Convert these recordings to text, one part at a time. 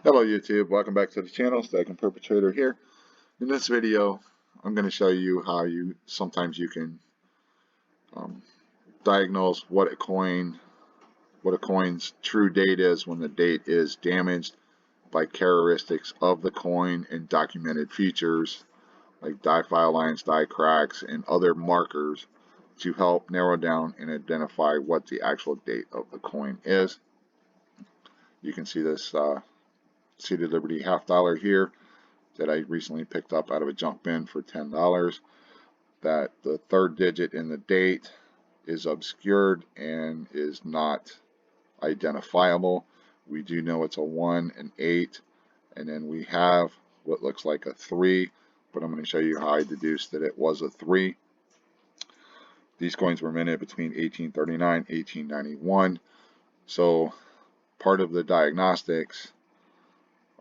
Hello YouTube, welcome back to the channel. Stacking Perpetrator here. In this video, I'm going to show you how sometimes you can um, diagnose what a coin's true date is when the date is damaged by characteristics of the coin and documented features like die file lines, die cracks, and other markers to help narrow down and identify what the actual date of the coin is. You can see this Seated Liberty $half here that I recently picked up out of a junk bin for $10, that the third digit in the date is obscured and is not identifiable. We do know it's a 1, an 8, and then we have what looks like a 3, but I'm going to show you how I deduced that it was a 3. These coins were minted between 1839 and 1891, so part of the diagnostics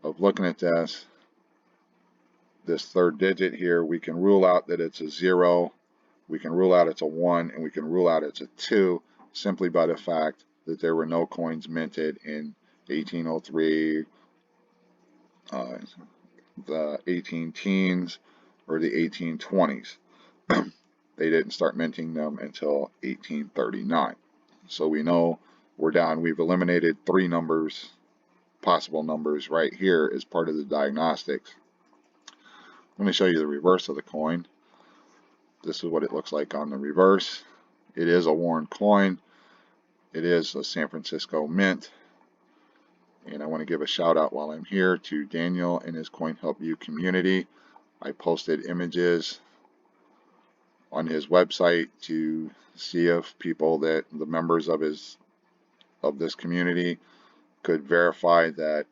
of looking at this third digit here, we can rule out that it's a 0, we can rule out it's a 1, and we can rule out it's a 2 simply by the fact that there were no coins minted in 1803, the 18 teens, or the 1820s. They didn't start minting them until 1839. So we know we're down. We've eliminated 3 numbers, possible numbers right here as part of the diagnostics. Let me show you the reverse of the coin. This is what it looks like on the reverse. It is a worn coin. It is a San Francisco mint. And I want to give a shout out while I'm here to Daniel and his Coin Help You community. I posted images on his website to see if people that the members of this community could verify that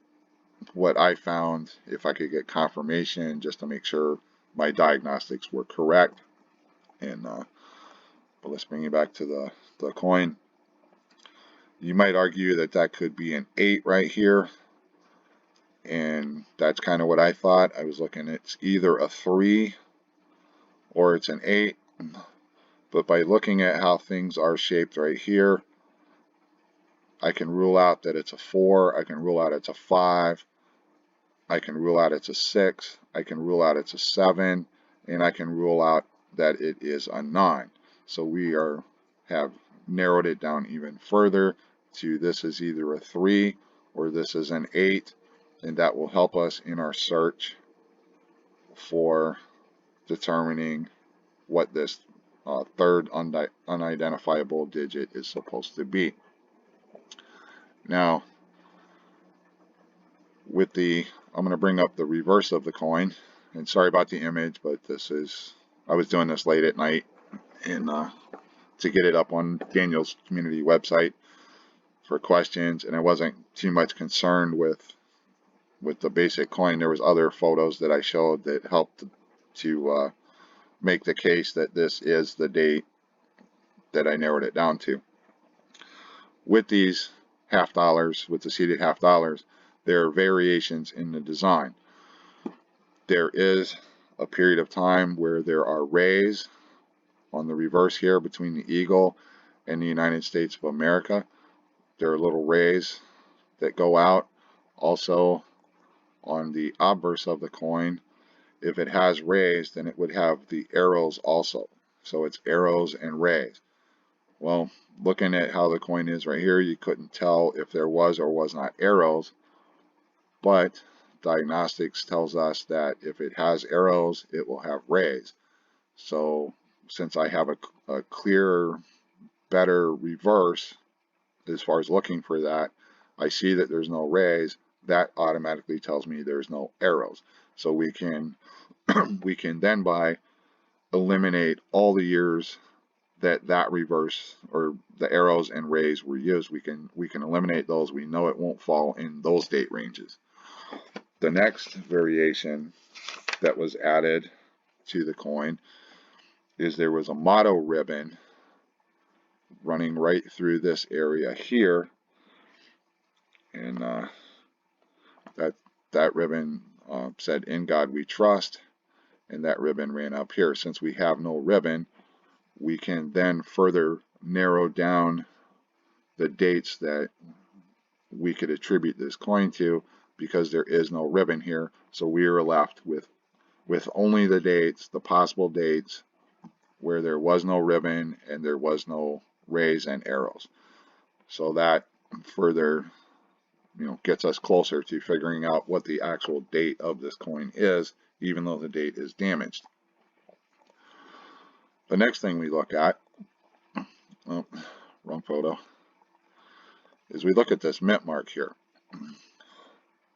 what I found, if I could get confirmation just to make sure my diagnostics were correct. And but let's bring you back to the coin. You might argue that that could be an 8 right here, and that's kind of what I thought. I was looking, it's either a 3 or it's an 8, but by looking at how things are shaped right here, I can rule out that it's a 4, I can rule out it's a 5, I can rule out it's a 6, I can rule out it's a 7, and I can rule out that it is a 9. So we have narrowed it down even further to this is either a 3 or this is an 8, and that will help us in our search for determining what this third unidentifiable digit is supposed to be. Now, I'm going to bring up the reverse of the coin, and sorry about the image, but I was doing this late at night and to get it up on Daniel's community website for questions, and I wasn't too much concerned with the basic coin. There was other photos that I showed that helped to make the case that this is the date that I narrowed it down to. With these $half, with the seated $half, there are variations in the design. There is a period of time where there are rays on the reverse here between the eagle and the United States of America. There are little rays that go out. Also, on the obverse of the coin, if it has rays, then it would have the arrows also. So it's arrows and rays. Well, looking at how the coin is right here, you couldn't tell if there was or was not arrows, but diagnostics tells us that if it has arrows, it will have rays. So since I have a clearer, better reverse as far as looking for that, I see that there's no rays, that automatically tells me there's no arrows. So we can then eliminate all the years that reverse or the arrows and rays were used. We can eliminate those. We know it won't fall in those date ranges. The next variation that was added to the coin is there was a motto ribbon running right through this area here, and that ribbon said "In God We Trust," and that ribbon ran up here. Since we have no ribbon, we can then further narrow down the dates that we could attribute this coin to because there is no ribbon here. So we are left with only the dates, the possible dates where there was no ribbon and there was no rays and arrows. So that further, gets us closer to figuring out what the actual date of this coin is, even though the date is damaged. The next thing we look at, oh, wrong photo, is we look at this mint mark here,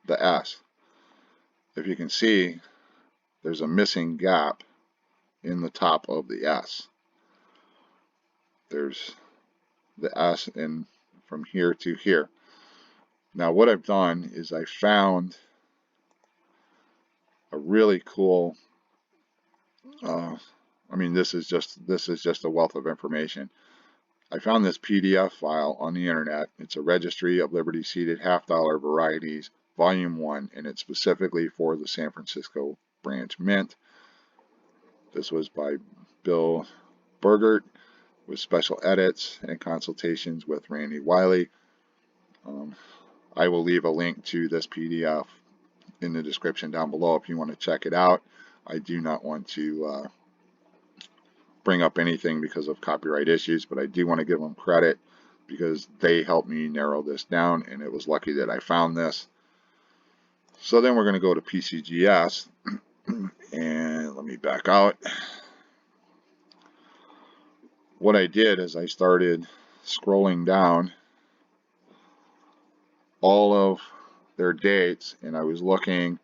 the S. If you can see, there's a missing gap in the top of the S. There's the S in from here to here. Now what I've done is I found a really cool, this is just a wealth of information. I found this PDF file on the internet. It's a Registry of Liberty Seated Half-Dollar Varieties, Volume 1, and it's specifically for the San Francisco Branch Mint. This was by Bill Burgert with special edits and consultations with Randy Wiley. I will leave a link to this PDF in the description down below if you want to check it out. I do not want to bring up anything because of copyright issues, but I do want to give them credit because they helped me narrow this down, and it was lucky that I found this. So then we're going to go to PCGS, and let me back out. What I did is I started scrolling down all of their dates, and I was looking.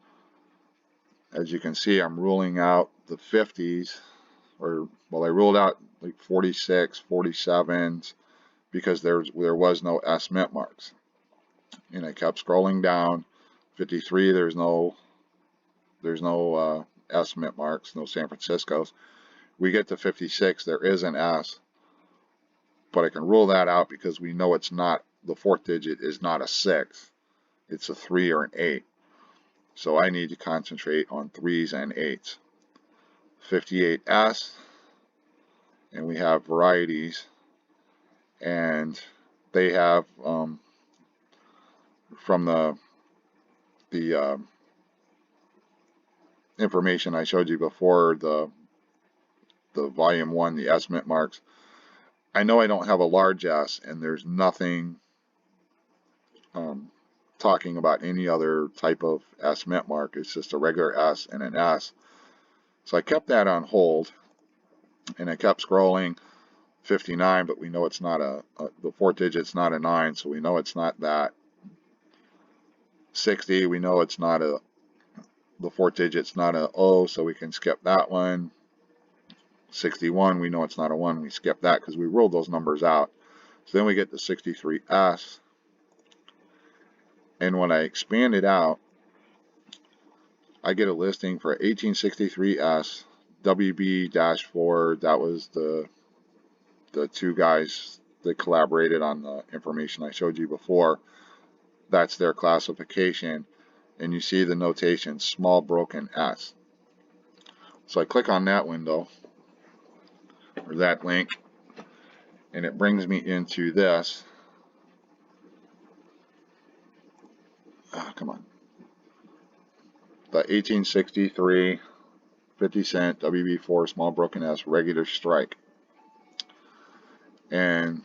As you can see, I'm ruling out the 50s, I ruled out like 46, 47s, because there was no S mint marks. And I kept scrolling down. 53, there's no S mint marks, no San Francisco's. We get to 56, there is an S, but I can rule that out because we know it's not, the fourth digit is not a 6, it's a 3 or an 8. So I need to concentrate on 3s and 8s. 58S, and we have varieties, and they have from the information I showed you before, the volume 1, the S mint marks. I know I don't have a large S, and there's nothing talking about any other type of S mint mark. It's just a regular S and an S. So I kept that on hold, and I kept scrolling. 59, but we know it's not the fourth digit's not a 9, so we know it's not that. 60, we know it's not the fourth digit's not a O, so we can skip that one. 61, we know it's not a 1, we skip that because we ruled those numbers out. So then we get the 63S, and when I expand it out, I get a listing for 1863S, WB-4, that was the two guys that collaborated on the information I showed you before. That's their classification, and you see the notation small broken S. So I click on that window, or that link, and it brings me into this. Come on. The 1863 50-cent WB4 small broken S regular strike. And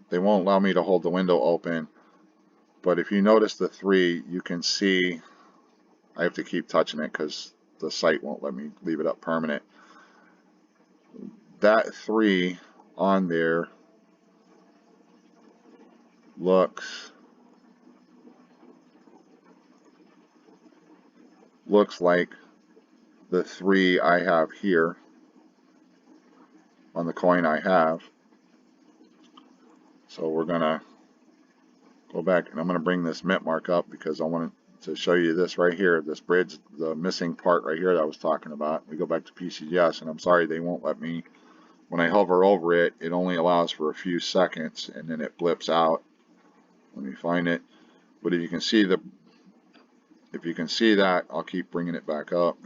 they won't allow me to hold the window open, but if you notice the 3, you can see I have to keep touching it because the site won't let me leave it up permanent. That 3 on there looks like the 3 I have here on the coin I have. So we're gonna go back, and I'm gonna bring this mint mark up because I want to show you this right here, this bridge, the missing part right here that I was talking about. We go back to PCGS, and I'm sorry they won't let me. When I hover over it, it only allows for a few seconds, and then it blips out. Let me find it. But if you can see that, I'll keep bringing it back up.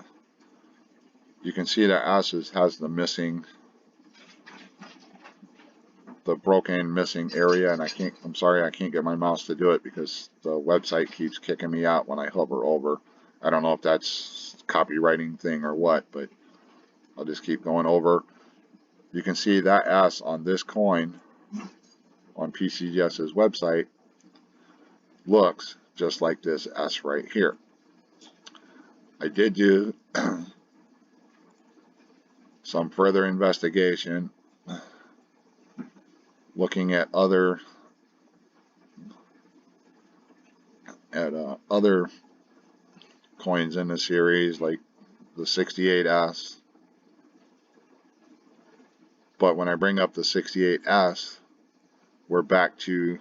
You can see that S has the missing the broken missing area, and I'm sorry I can't get my mouse to do it because the website keeps kicking me out when I hover over. I don't know if that's copywriting thing or what, but I'll just keep going over. You can see that S on this coin on PCGS's website looks just like this S right here. I did do some further investigation looking at other coins in the series, like the 68S. But when I bring up the 68S, we're back to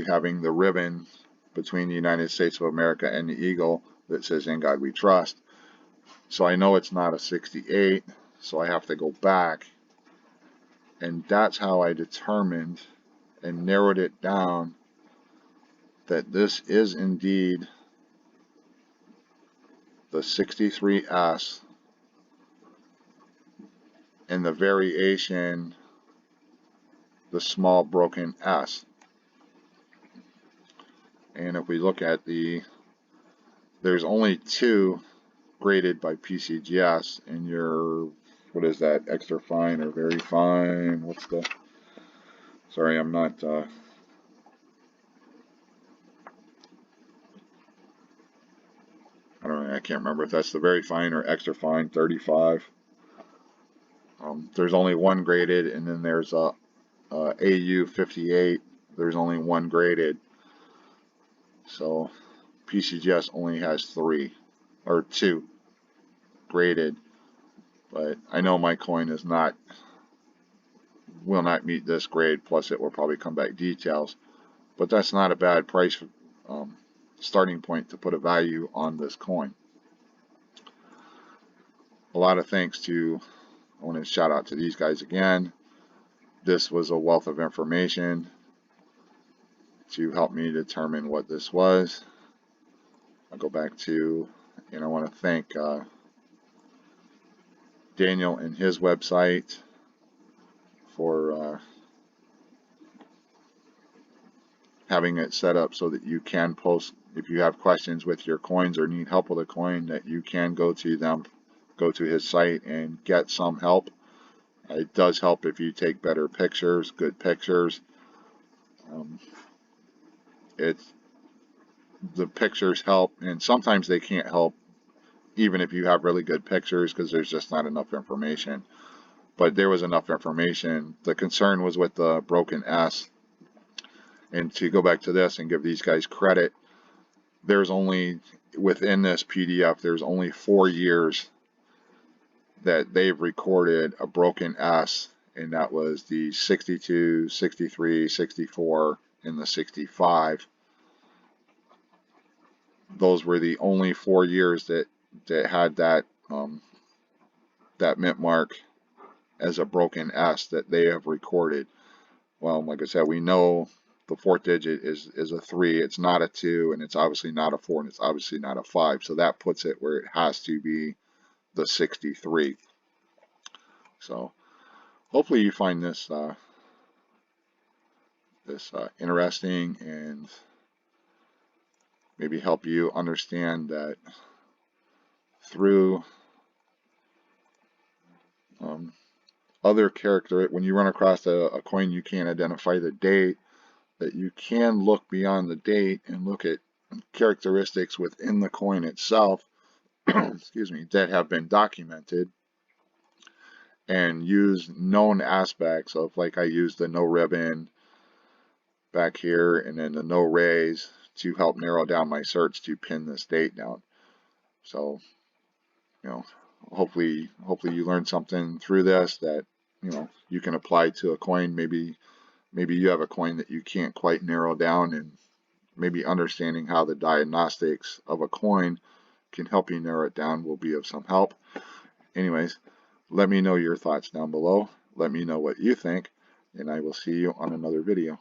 having the ribbon between the United States of America and the eagle that says "In God We Trust." So I know it's not a 68, so I have to go back, and that's how I determined and narrowed it down that this is indeed the 63S, and the variation, the small broken S. And if we look at there's only two graded by PCGS in your, what is that, extra fine or very fine? What's the, sorry, I'm not, I don't know, I can't remember if that's the very fine or extra fine, 35. There's only one graded, and then there's a AU 58. There's only one graded. So PCGS only has two graded. But I know my coin will not meet this grade, plus it will probably come back details. But that's not a bad price starting point to put a value on this coin. A lot of thanks to, I want to shout out to these guys again. This was a wealth of information to help me determine what this was. I'll go back to, and I want to thank Daniel and his website for having it set up so that you can post, if you have questions with your coins or need help with a coin, that you can go to his site and get some help. It does help if you take better pictures, good pictures. The pictures help, and sometimes they can't help even if you have really good pictures because there's just not enough information. But there was enough information. The concern was with the broken S. And to go back to this and give these guys credit, there's only, within this PDF, there's only 4 years that they've recorded a broken S, and that was the 62, 63, 64, and the 65. Those were the only 4 years that had that mint mark as a broken S that they have recorded. Well, like I said, we know the fourth digit is a 3. It's not a 2, and it's obviously not a 4, and it's obviously not a 5. So that puts it where it has to be the 63. So hopefully you find this interesting, and maybe help you understand that through other character, when you run across a coin you can't identify the date, that you can look beyond the date and look at characteristics within the coin itself excuse me, that have been documented, and use known aspects of, like I used the no ribbon back here and then the no raise to help narrow down my search to pin this date down. So, hopefully you learned something through this that you can apply to a coin. Maybe you have a coin that you can't quite narrow down, and maybe understanding how the diagnostics of a coin can help you narrow it down will be of some help. Anyways, let me know your thoughts down below. Let me know what you think, and I will see you on another video.